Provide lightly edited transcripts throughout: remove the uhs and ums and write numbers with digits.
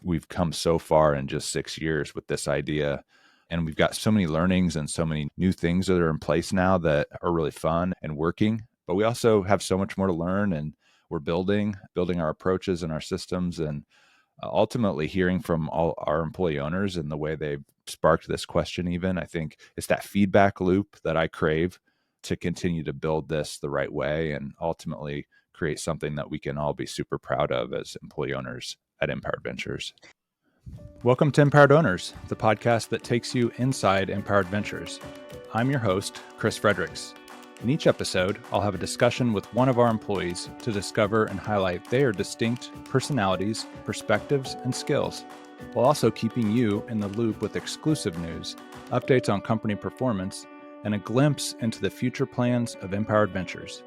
we've come so far in just 6 years with this idea. And we've got so many learnings and so many new things that are in place now that are really fun and working. But we also have so much more to learn, and we're building our approaches and our systems, and ultimately hearing from all our employee owners and the way they've sparked this question. Even I think it's that feedback loop that I crave to continue to build this the right way and ultimately create something that we can all be super proud of as employee owners at Empowered Ventures. Welcome to Empowered Owners, the podcast that takes you inside Empowered Ventures. I'm your host, Chris Fredericks. In each episode, I'll have a discussion with one of our employees to discover and highlight their distinct personalities, perspectives, and skills, while also keeping you in the loop with exclusive news, updates on company performance, and a glimpse into the future plans of Empowered Ventures.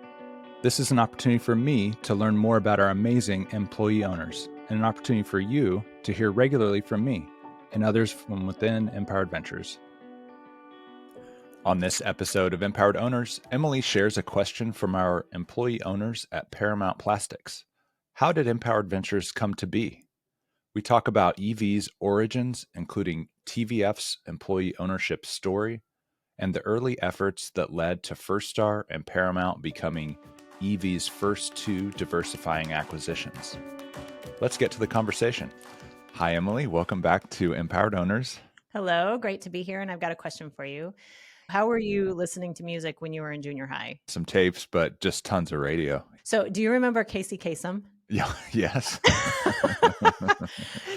This is an opportunity for me to learn more about our amazing employee owners, and an opportunity for you to hear regularly from me and others from within Empowered Ventures. On this episode of Empowered Owners, Emily shares a question from our employee owners at Paramount Plastics. How did Empowered Ventures come to be? We talk about EV's origins, including TVF's employee ownership story, and the early efforts that led to First Star and Paramount becoming EV's first two diversifying acquisitions. Let's get to the conversation. Hi, Emily. Welcome back to Empowered Owners. Hello. Great to be here. And I've got a question for you. How were you listening to music when you were in junior high? Some tapes, but just tons of radio. So do you remember Casey Kasem? Yeah, yes.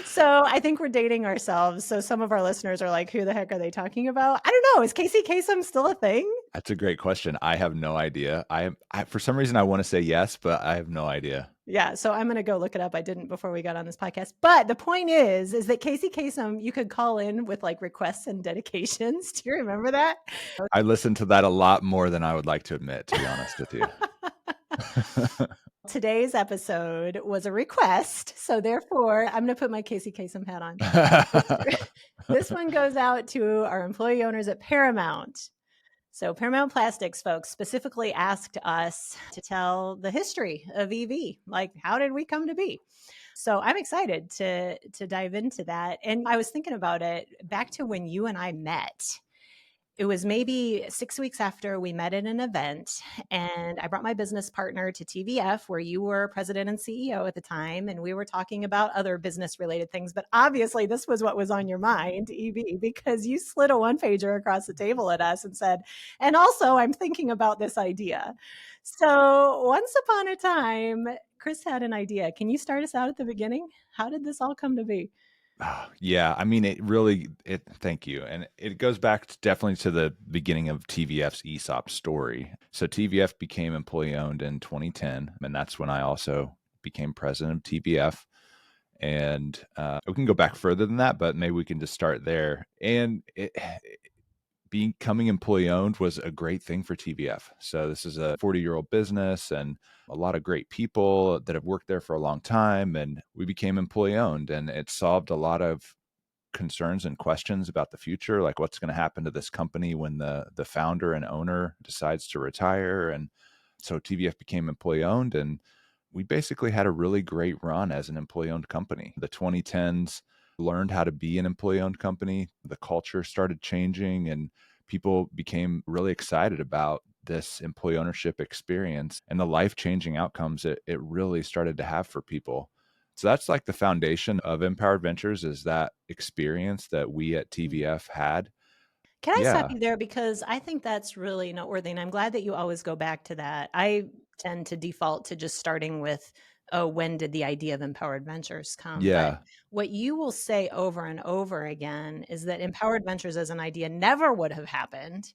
So I think we're dating ourselves. So some of our listeners are like, who the heck are they talking about? I don't know. Is Casey Kasem still a thing? That's a great question. I have no idea. I for some reason I want to say yes, but I have no idea. Yeah, so I'm going to go look it up. I didn't before we got on this podcast. But the point is that Casey Kasem, you could call in with like requests and dedications. Do you remember that? I listened to that a lot more than I would like to admit, to be honest with you. Today's episode was a request. So therefore, I'm going to put my Casey Kasem hat on. This one goes out to our employee owners at Paramount. So Paramount Plastics folks specifically asked us to tell the history of EV. Like, how did we come to be? So I'm excited to dive into that. And I was thinking about it back to when you and I met. It was maybe 6 weeks after we met at an event, and I brought my business partner to TVF, where you were president and CEO at the time, and we were talking about other business-related things. But obviously, this was what was on your mind, EV, because you slid a one-pager across the table at us and said, and also, I'm thinking about this idea. So once upon a time, Chris had an idea. Can you start us out at the beginning? How did this all come to be? Yeah, I mean, thank you. And it goes back definitely to the beginning of TVF's ESOP story. So TVF became employee owned in 2010, and that's when I also became president of TVF. And we can go back further than that, but maybe we can just start there. And becoming employee owned was a great thing for TVF. So this is a 40-year-old business and a lot of great people that have worked there for a long time. And we became employee owned, and it solved a lot of concerns and questions about the future, like what's going to happen to this company when the founder and owner decides to retire. And so TVF became employee owned, and we basically had a really great run as an employee owned company. The 2010s learned how to be an employee owned company. The culture started changing, and people became really excited about this employee ownership experience and the life-changing outcomes it really started to have for people. So that's like the foundation of Empowered Ventures, is that experience that we at TVF had. Can I stop you there? Because I think that's really noteworthy. And I'm glad that you always go back to that. I tend to default to just starting with, oh, when did the idea of Empowered Ventures come? Yeah. But what you will say over and over again is that Empowered Ventures as an idea never would have happened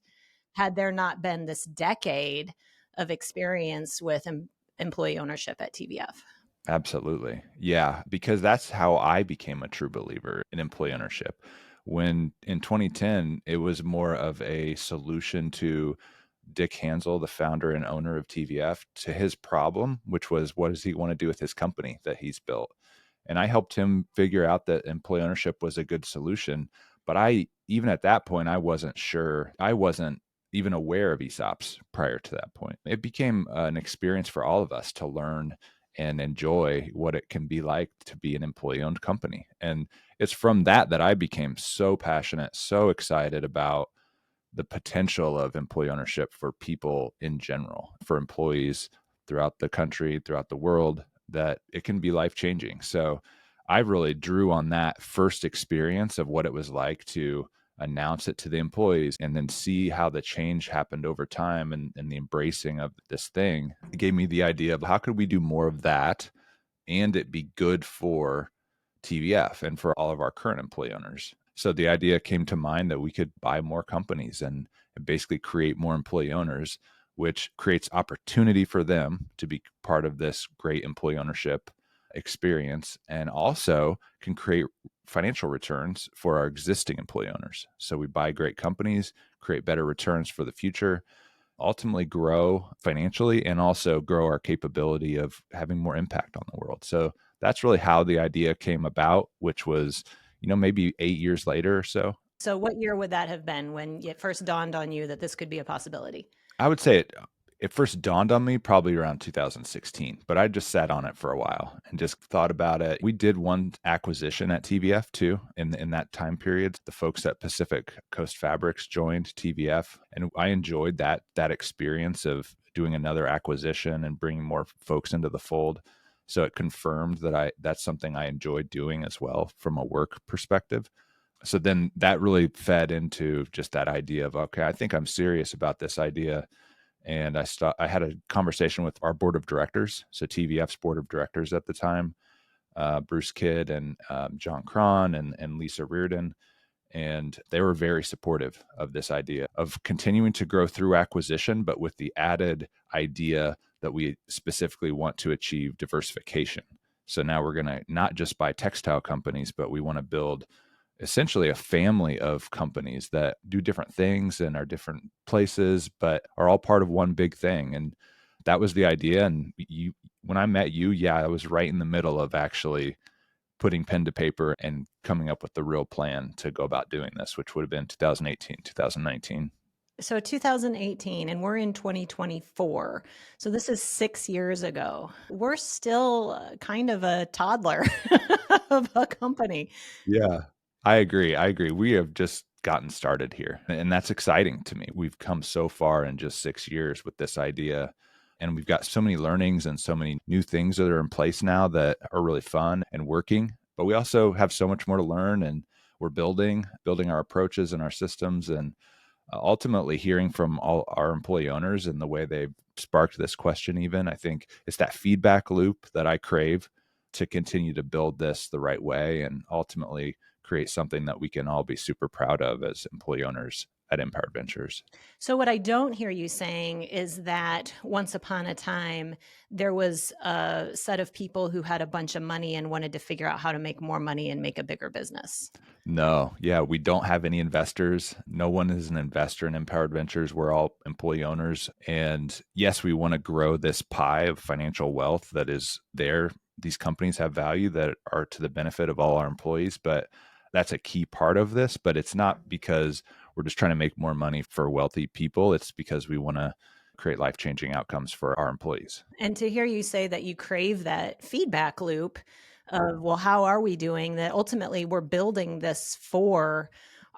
had there not been this decade of experience with employee ownership at TVF. Absolutely. Yeah, because that's how I became a true believer in employee ownership. When in 2010, it was more of a solution to Dick Hansel, the founder and owner of TVF, to his problem, which was, what does he want to do with his company that he's built? And I helped him figure out that employee ownership was a good solution. But even at that point, I wasn't sure. I wasn't even aware of ESOPs prior to that point. It became an experience for all of us to learn and enjoy what it can be like to be an employee-owned company. And it's from that I became so passionate, so excited about the potential of employee ownership for people in general, for employees throughout the country, throughout the world, that it can be life-changing. So I really drew on that first experience of what it was like to announce it to the employees and then see how the change happened over time, and the embracing of this thing. It gave me the idea of how could we do more of that and it be good for TVF and for all of our current employee owners. So the idea came to mind that we could buy more companies and basically create more employee owners, which creates opportunity for them to be part of this great employee ownership experience, and also can create financial returns for our existing employee owners. So we buy great companies, create better returns for the future, ultimately grow financially, and also grow our capability of having more impact on the world. So that's really how the idea came about, which was, maybe 8 years later or so. So what year would that have been when it first dawned on you that this could be a possibility? I would say it first dawned on me probably around 2016, but I just sat on it for a while and just thought about it. We did one acquisition at TVF too in that time period. The folks at Pacific Coast Fabrics joined TVF, and I enjoyed that experience of doing another acquisition and bringing more folks into the fold. So it confirmed that that's something I enjoyed doing as well from a work perspective. So then that really fed into just that idea of, okay, I think I'm serious about this idea. And I had a conversation with our board of directors, so TVF's board of directors at the time, Bruce Kidd and John Cron and Lisa Reardon. And they were very supportive of this idea of continuing to grow through acquisition, but with the added idea that we specifically want to achieve diversification. So now we're going to not just buy textile companies, but we want to build essentially a family of companies that do different things and are different places, but are all part of one big thing. And that was the idea. And when I met you, yeah, I was right in the middle of actually putting pen to paper and coming up with the real plan to go about doing this, which would have been 2018, 2019. So 2018, and we're in 2024. So this is 6 years ago. We're still kind of a toddler of a company. Yeah, I agree. I agree. We have just gotten started here, and that's exciting to me. We've come so far in just 6 years with this idea, and we've got so many learnings and so many new things that are in place now that are really fun and working. But we also have so much more to learn, and we're building our approaches and our systems, and ultimately hearing from all our employee owners and the way they've sparked this question. Even I think it's that feedback loop that I crave to continue to build this the right way and ultimately create something that we can all be super proud of as employee owners at Empowered Ventures. So what I don't hear you saying is that once upon a time, there was a set of people who had a bunch of money and wanted to figure out how to make more money and make a bigger business. No, yeah, we don't have any investors. No one is an investor in Empowered Ventures. We're all employee owners. And yes, we want to grow this pie of financial wealth that is there. These companies have value that are to the benefit of all our employees, but that's a key part of this. But it's not because we're just trying to make more money for wealthy people. It's because we want to create life-changing outcomes for our employees. And to hear you say that you crave that feedback loop of, well, how are we doing that? Ultimately, we're building this for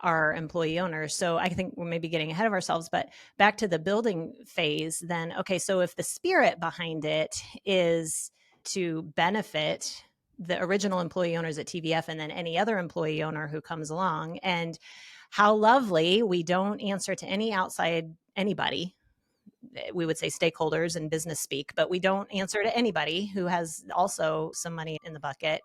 our employee owners. So I think we're maybe getting ahead of ourselves, but back to the building phase, then, okay, so if the spirit behind it is to benefit the original employee owners at TVF and then any other employee owner who comes along, and how lovely, we don't answer to any outside anybody. We would say stakeholders in business speak, but we don't answer to anybody who has also some money in the bucket.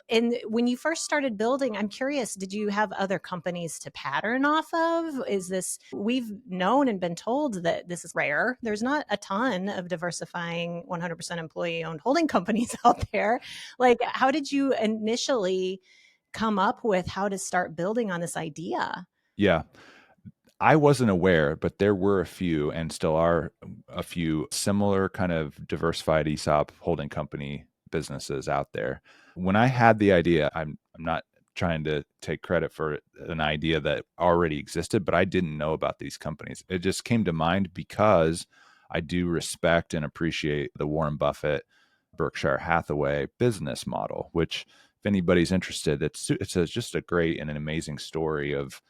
And when you first started building, I'm curious, did you have other companies to pattern off of? Is this, we've known and been told that this is rare. There's not a ton of diversifying 100% employee owned holding companies out there. Like, how did you initially come up with how to start building on this idea? Yeah. I wasn't aware, but there were a few and still are a few similar kind of diversified ESOP holding company businesses out there. When I had the idea, I'm not trying to take credit for an idea that already existed, but I didn't know about these companies. It just came to mind because I do respect and appreciate the Warren Buffett Berkshire Hathaway business model, which if anybody's interested, just a great and an amazing story of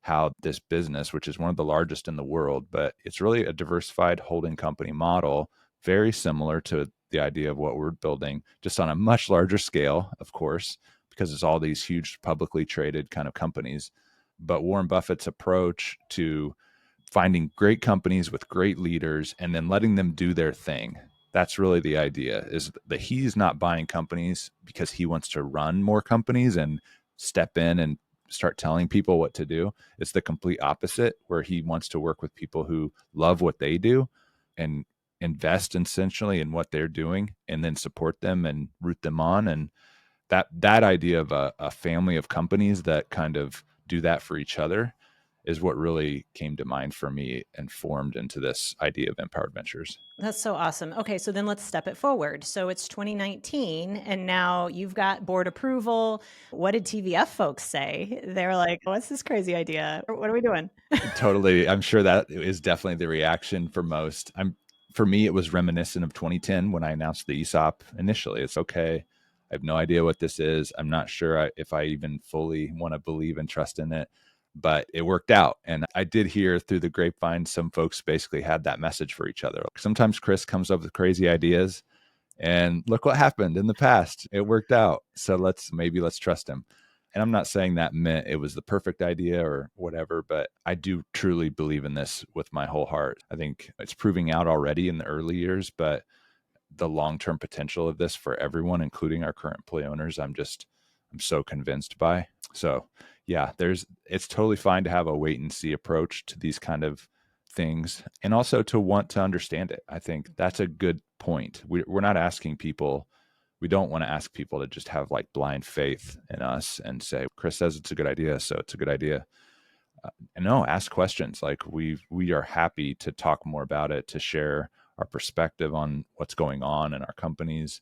how this business, which is one of the largest in the world, but it's really a diversified holding company model, very similar to the idea of what we're building, just on a much larger scale, of course, because it's all these huge publicly traded kind of companies. But Warren Buffett's approach to finding great companies with great leaders and then letting them do their thing. That's really the idea, is that he's not buying companies because he wants to run more companies and step in and start telling people what to do. It's the complete opposite, where he wants to work with people who love what they do and invest essentially in what they're doing and then support them and root them on. And that idea of a family of companies that kind of do that for each other is what really came to mind for me and formed into this idea of Empowered Ventures. That's so awesome. Okay, so then let's step it forward. So it's 2019, and now you've got board approval. What did TVF folks say? They're like, what's this crazy idea? What are we doing? Totally. I'm sure that is definitely the reaction for most. For me, it was reminiscent of 2010 when I announced the ESOP initially. It's okay. I have no idea what this is. I'm not sure if I even fully want to believe and trust in it, but it worked out. And I did hear through the grapevine, some folks basically had that message for each other. Sometimes Chris comes up with crazy ideas, and look what happened in the past. It worked out. So let's trust him. And I'm not saying that meant it was the perfect idea or whatever, but I do truly believe in this with my whole heart. I think it's proving out already in the early years, but the long-term potential of this for everyone, including our current employee owners, I'm so convinced by. So yeah, it's totally fine to have a wait and see approach to these kind of things, and also to want to understand it. I think that's a good point. We're not asking people, we don't want to ask people to just have like blind faith in us and say, Chris says it's a good idea, so it's a good idea. And no, ask questions. Like we are happy to talk more about it, to share our perspective on what's going on in our companies.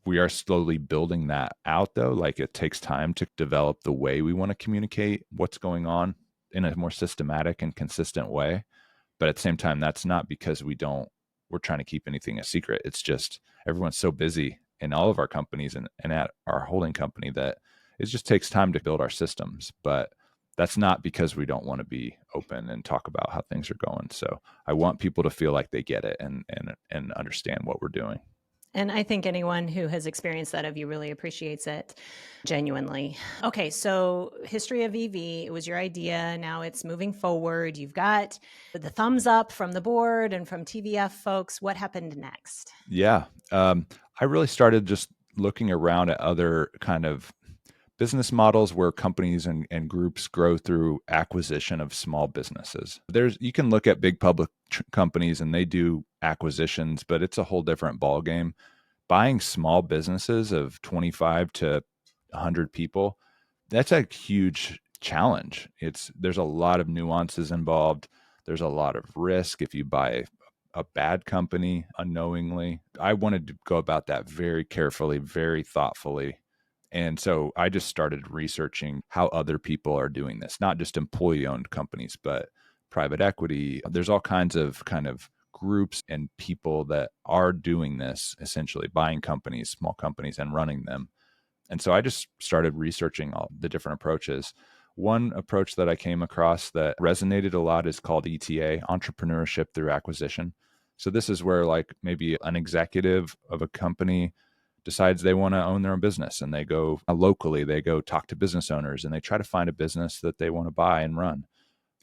We are slowly building that out though. Like it takes time to develop the way we want to communicate what's going on in a more systematic and consistent way. But at the same time, that's not because we're trying to keep anything a secret. It's just everyone's so busy in all of our companies and at our holding company that it just takes time to build our systems. But that's not because we don't want to be open and talk about how things are going. So I want people to feel like they get it and understand what we're doing. And I think anyone who has experienced that of you really appreciates it genuinely. Okay, so history of EV, it was your idea. Now it's moving forward. You've got the thumbs up from the board and from TVF folks. What happened next? Yeah. I really started just looking around at other kind of business models where companies and groups grow through acquisition of small businesses. You can look at big public companies and they do acquisitions, but it's a whole different ballgame. Buying small businesses of 25 to 100 people, that's a huge challenge. There's a lot of nuances involved. There's a lot of risk if you buy a bad company unknowingly. I wanted to go about that very carefully, very thoughtfully. And so I just started researching how other people are doing this, not just employee owned companies, but private equity. There's all kinds of kind of groups and people that are doing this, essentially buying companies, small companies, and running them. And so I just started researching all the different approaches. One approach that I came across that resonated a lot is called ETA, entrepreneurship through acquisition. So this is where like maybe an executive of a company decides they want to own their own business, and they go locally, they go talk to business owners and they try to find a business that they want to buy and run.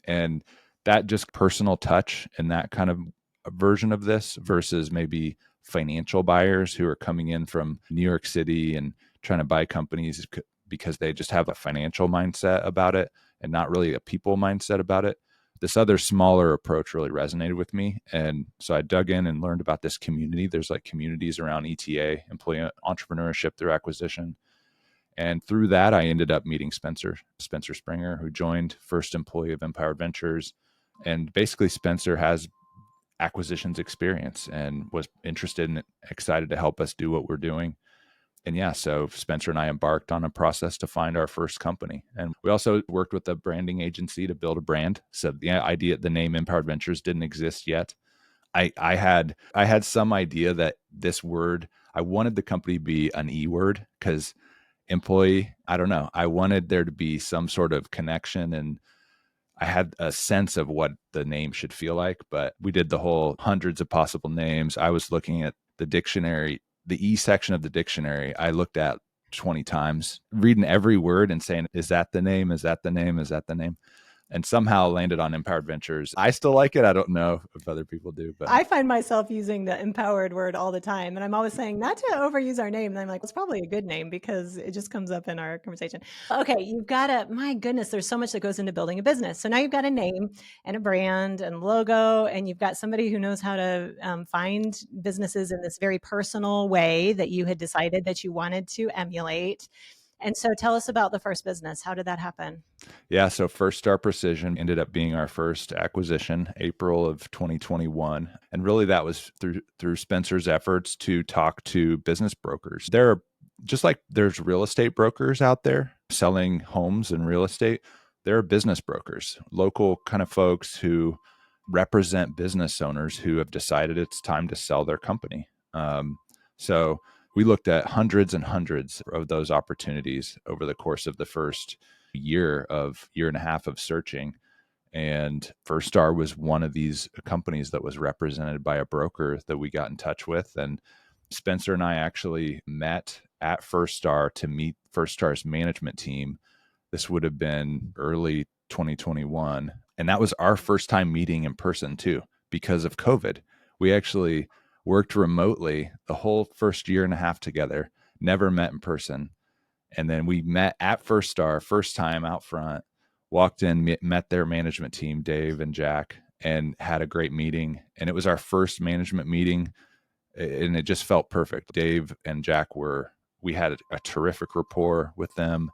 And that just personal touch and that kind of version of this versus maybe financial buyers who are coming in from New York City and trying to buy companies because they just have a financial mindset about it and not really a people mindset about it. This other smaller approach really resonated with me. And so I dug in and learned about this community. There's like communities around ETA, employee entrepreneurship through acquisition. And through that, I ended up meeting Spencer Springer, who joined first employee of Empowered Ventures. And basically Spencer has acquisitions experience and was interested and excited to help us do what we're doing. And yeah, so Spencer and I embarked on a process to find our first company. And we also worked with a branding agency to build a brand. So the name Empowered Ventures didn't exist yet. I had some idea that this word, I wanted the company to be an E word because employee, I don't know. I wanted there to be some sort of connection, and I had a sense of what the name should feel like, but we did the whole hundreds of possible names. I was looking at the dictionary, the E section of the dictionary. I looked at 20 times, reading every word and saying, is that the name? Is that the name? Is that the name? And somehow landed on Empowered Ventures. I still like it. I don't know if other people do, but I find myself using the empowered word all the time. And I'm always saying not to overuse our name. And I'm like, it's probably a good name because it just comes up in our conversation. Okay, you've got my goodness, there's so much that goes into building a business. So now you've got a name and a brand and logo, and you've got somebody who knows how to find businesses in this very personal way that you had decided that you wanted to emulate. And so tell us about the first business. How did that happen? yeah, so First Star Precision ended up being our first acquisition, April of 2021. And really that was through Spencer's efforts to talk to business brokers. There are, just like there's real estate brokers out there selling homes and real estate, there are business brokers, local kind of folks who represent business owners who have decided it's time to sell their company. So we looked at hundreds and hundreds of those opportunities over the course of the first year and a half of searching. And First Star was one of these companies that was represented by a broker that we got in touch with. And Spencer and I actually met at First Star to meet First Star's management team. This would have been early 2021. And that was our first time meeting in person too, because of COVID. We actually worked remotely the whole first year and a half together, never met in person. And then we met at First Star, first time out front, walked in, met their management team, Dave and Jack, and had a great meeting. And it was our first management meeting, and it just felt perfect. Dave and Jack we had a terrific rapport with them.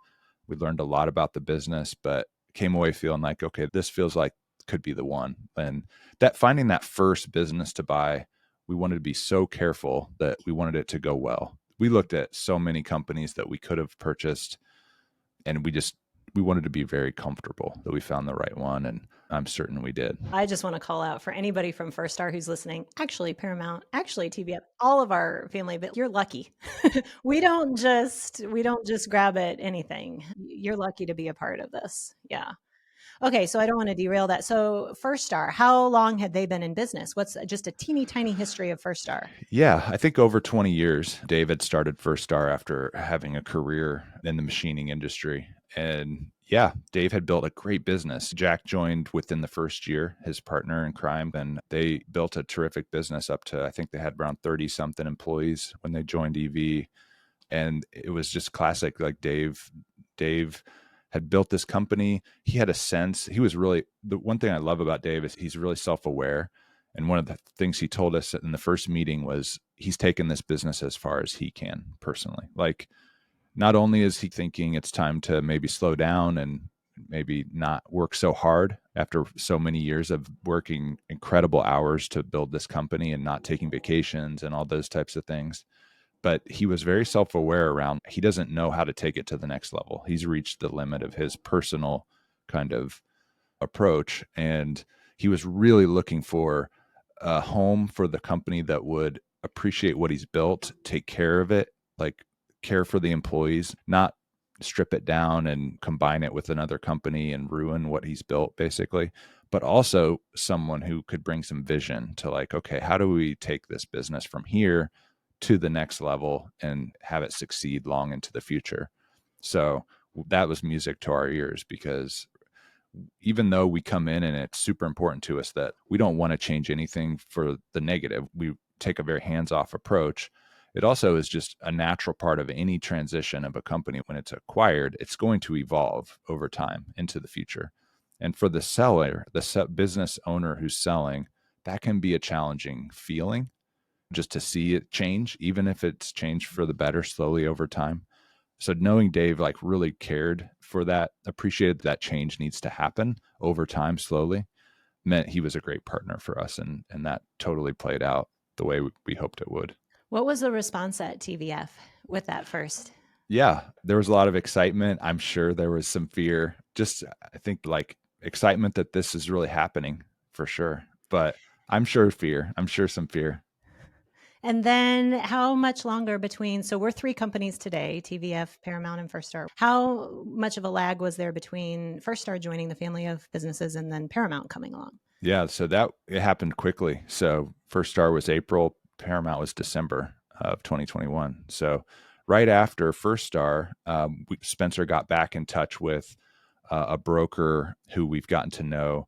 We learned a lot about the business, but came away feeling like, okay, this feels like could be the one. And that finding that first business to buy, we wanted to be so careful that we wanted it to go well. We looked at so many companies that we could have purchased, and we wanted to be very comfortable that we found the right one, and I'm certain we did. I just want to call out for anybody from First Star who's listening, actually Paramount, actually TVF, all of our family, but you're lucky. we don't just grab at anything. You're lucky to be a part of this. Yeah. Okay, so I don't want to derail that. So First Star, how long had they been in business? What's just a teeny tiny history of First Star? Yeah, I think over 20 years. David started First Star after having a career in the machining industry. And yeah, Dave had built a great business. Jack joined within the first year, his partner in crime, and they built a terrific business up to, I think they had around 30 something employees when they joined EV. And it was just classic. Like Dave had built this company. He had a sense. He was really, the one thing I love about Dave is he's really self-aware. And one of the things he told us in the first meeting was he's taken this business as far as he can personally. Like, not only is he thinking it's time to maybe slow down and maybe not work so hard after so many years of working incredible hours to build this company and not taking vacations and all those types of things, but he was very self-aware around he doesn't know how to take it to the next level. He's reached the limit of his personal kind of approach, and he was really looking for a home for the company that would appreciate what he's built, take care of it, like care for the employees, not strip it down and combine it with another company and ruin what he's built basically, but also someone who could bring some vision to like, okay, how do we take this business from here to the next level and have it succeed long into the future? So that was music to our ears, because even though we come in and it's super important to us that we don't want to change anything for the negative, we take a very hands-off approach. It also is just a natural part of any transition of a company. When it's acquired, it's going to evolve over time into the future. And for the seller, the business owner who's selling, that can be a challenging feeling, just to see it change, even if it's changed for the better slowly over time. So knowing Dave like really cared for that, appreciated that change needs to happen over time slowly, meant he was a great partner for us. And that totally played out the way we hoped it would. What was the response at TVF with that first? Yeah, there was a lot of excitement. I'm sure there was some fear. Just, I think, like excitement that this is really happening for sure. But I'm sure fear. I'm sure some fear. And then how much longer between, so we're 3 companies today, TVF, Paramount, and First Star. How much of a lag was there between First Star joining the family of businesses and then Paramount coming along? Yeah, so that it happened quickly. So First Star was April, Paramount was December of 2021. So right after First Star, Spencer got back in touch with a broker who we've gotten to know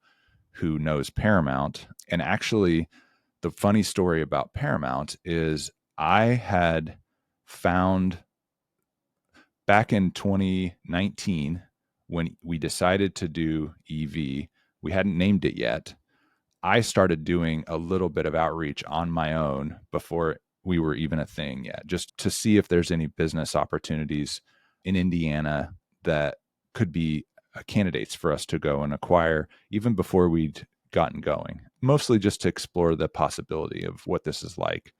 who knows Paramount. And actually, the funny story about Paramount is I had found back in 2019 when we decided to do EV, we hadn't named it yet. I started doing a little bit of outreach on my own before we were even a thing yet, just to see if there's any business opportunities in Indiana that could be candidates for us to go and acquire even before we'd gotten going, mostly just to explore the possibility of what this is like.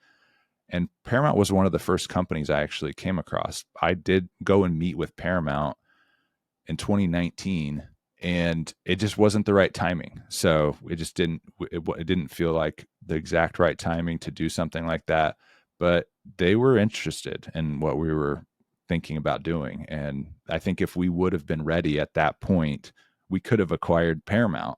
And Paramount was one of the first companies I actually came across. I did go and meet with Paramount in 2019, and it just wasn't the right timing. So it didn't feel like the exact right timing to do something like that. But they were interested in what we were thinking about doing. And I think if we would have been ready at that point, we could have acquired Paramount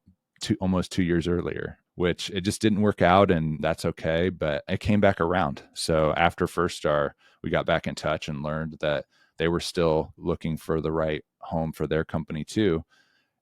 almost 2 years earlier, which it just didn't work out, and that's okay. But it came back around. So after First Star, we got back in touch and learned that they were still looking for the right home for their company too.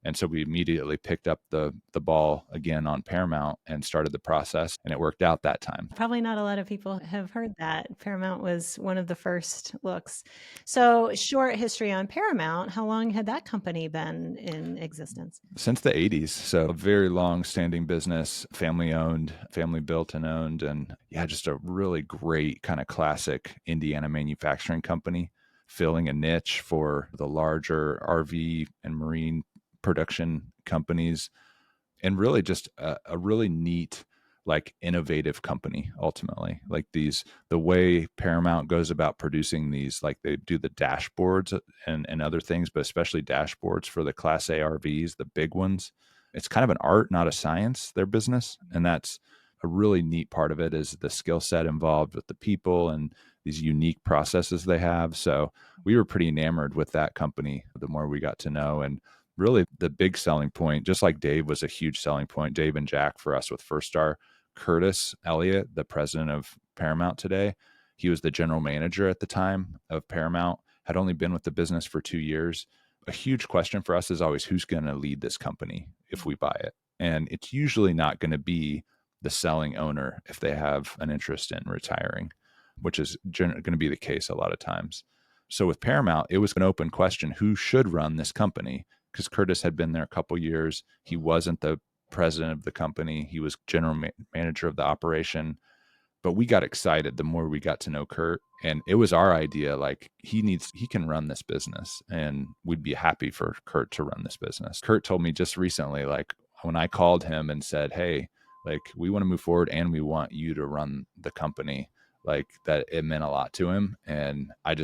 And so we immediately picked up the ball again on Paramount and started the process, and it worked out that time. Probably not a lot of people have heard that. Paramount was one of the first looks. So, short history on Paramount. How long had that company been in existence? Since the 80s. So a very long standing business, family owned, family built and owned. And yeah, just a really great kind of classic Indiana manufacturing company, filling a niche for the larger RV and marine production companies, and really just a really neat, like innovative company ultimately. Like the way Paramount goes about producing these, like they do the dashboards and other things, but especially dashboards for the Class A RVs, the big ones. It's kind of an art, not a science, their business. And that's a really neat part of it, is the skill set involved with the people and these unique processes they have. So we were pretty enamored with that company the more we got to know. And really the big selling point, just like Dave was a huge selling point, Dave and Jack for us with First Star, Curtis Elliott, the president of Paramount today, he was the general manager at the time of Paramount, had only been with the business for 2 years. A huge question for us is always, who's going to lead this company if we buy it? And it's usually not going to be the selling owner if they have an interest in retiring, which is going to be the case a lot of times. So with Paramount, it was an open question, who should run this company? Because Curtis had been there a couple years. He wasn't the president of the company. He was general manager of the operation. But we got excited the more we got to know Kurt. And it was our idea, like he can run this business, and we'd be happy for Kurt to run this business. Kurt told me just recently, like when I called him and said, hey, like we want to move forward and we want you to run the company, like that it meant a lot to him. And I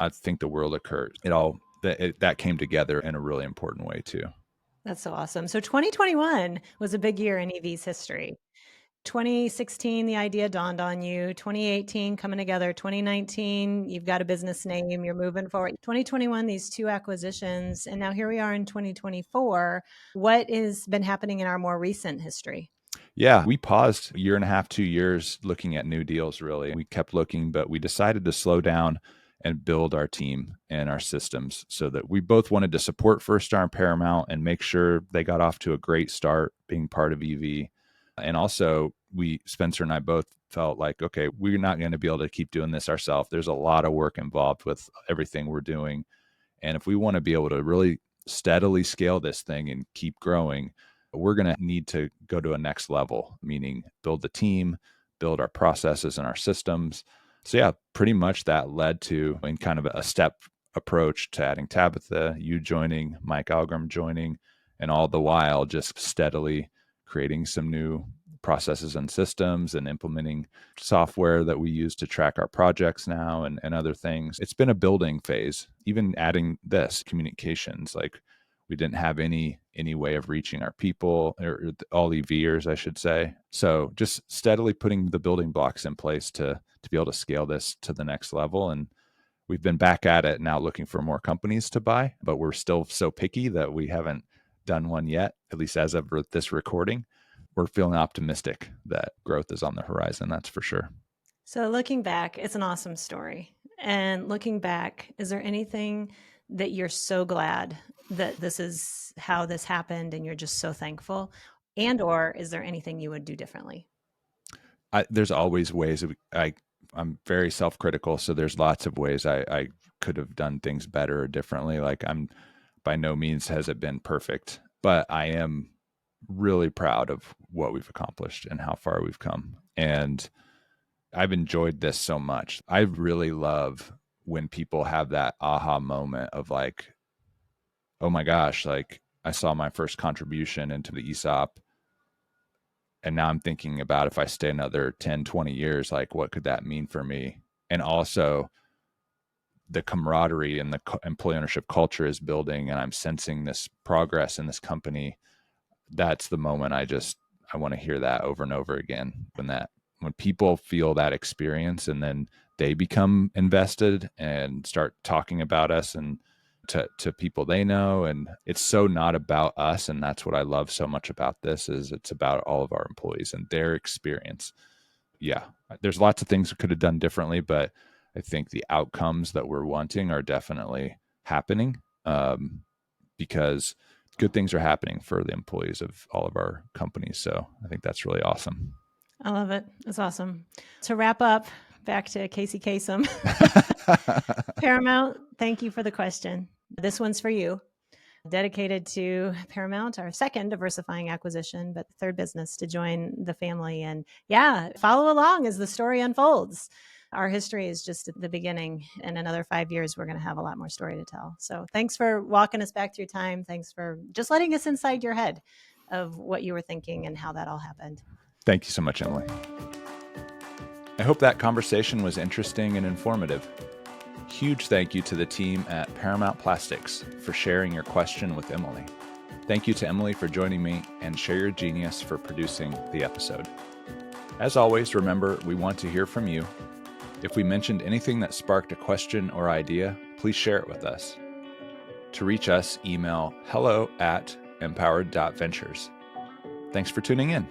think the world of Kurt. That came together in a really important way too. That's so awesome. So 2021 was a big year in EV's history. 2016, the idea dawned on you. 2018, coming together. 2019, you've got a business name, you're moving forward. 2021, these two acquisitions. And now here we are in 2024. What has been happening in our more recent history? Yeah, we paused a year and a half, 2 years looking at new deals, really. We kept looking, but we decided to slow down and build our team and our systems so that we both wanted to support First Star and Paramount and make sure they got off to a great start being part of EV. And also, Spencer and I both felt like, okay, we're not going to be able to keep doing this ourselves. There's a lot of work involved with everything we're doing. And if we want to be able to really steadily scale this thing and keep growing, we're going to need to go to a next level, meaning build the team, build our processes and our systems. So yeah, pretty much that led to, in kind of a step approach, to adding Tabitha, you joining, Mike Algram joining, and all the while just steadily creating some new processes and systems and implementing software that we use to track our projects now, and other things. It's been a building phase. Even adding this communications, like we didn't have any way of reaching our people, or all EVers, I should say. So just steadily putting the building blocks in place to to be able to scale this to the next level. And we've been back at it now looking for more companies to buy, but we're still so picky that we haven't done one yet, at least as of this recording. We're feeling optimistic that growth is on the horizon, that's for sure. So looking back, it's an awesome story. And looking back, is there anything that you're so glad that this is how this happened and you're just so thankful? And or is there anything you would do differently? There's always ways. I'm very self-critical, so there's lots of ways I could have done things better or differently. Like, I'm by no means has it been perfect, but I am really proud of what we've accomplished and how far we've come. And I've enjoyed this so much. I really love when people have that aha moment of like, oh my gosh, like I saw my first contribution into the ESOP. And now I'm thinking about if I stay another 10, 20 years, like what could that mean for me? And also the camaraderie and the employee ownership culture is building, and I'm sensing this progress in this company. That's the moment I want to hear that over and over again. When people feel that experience and then they become invested and start talking about us and to people they know, and it's so not about us. And that's what I love so much about this, is it's about all of our employees and their experience. Yeah, there's lots of things we could have done differently, but I think the outcomes that we're wanting are definitely happening, because good things are happening for the employees of all of our companies. So I think that's really awesome. I love it. It's awesome. To wrap up, back to Casey Kasem. Paramount, thank you for the question. This one's for you. Dedicated to Paramount, our second diversifying acquisition, but third business to join the family. And yeah, follow along as the story unfolds. Our history is just at the beginning. In another 5 years, we're going to have a lot more story to tell. So thanks for walking us back through time. Thanks for just letting us inside your head of what you were thinking and how that all happened. Thank you so much, Emily. I hope that conversation was interesting and informative. Huge thank you to the team at Paramount Plastics for sharing your question with Emily. Thank you to Emily for joining me, and Share Your Genius for producing the episode. As always, remember, we want to hear from you. If we mentioned anything that sparked a question or idea, please share it with us. To reach us, email hello@empowered.ventures. Thanks for tuning in.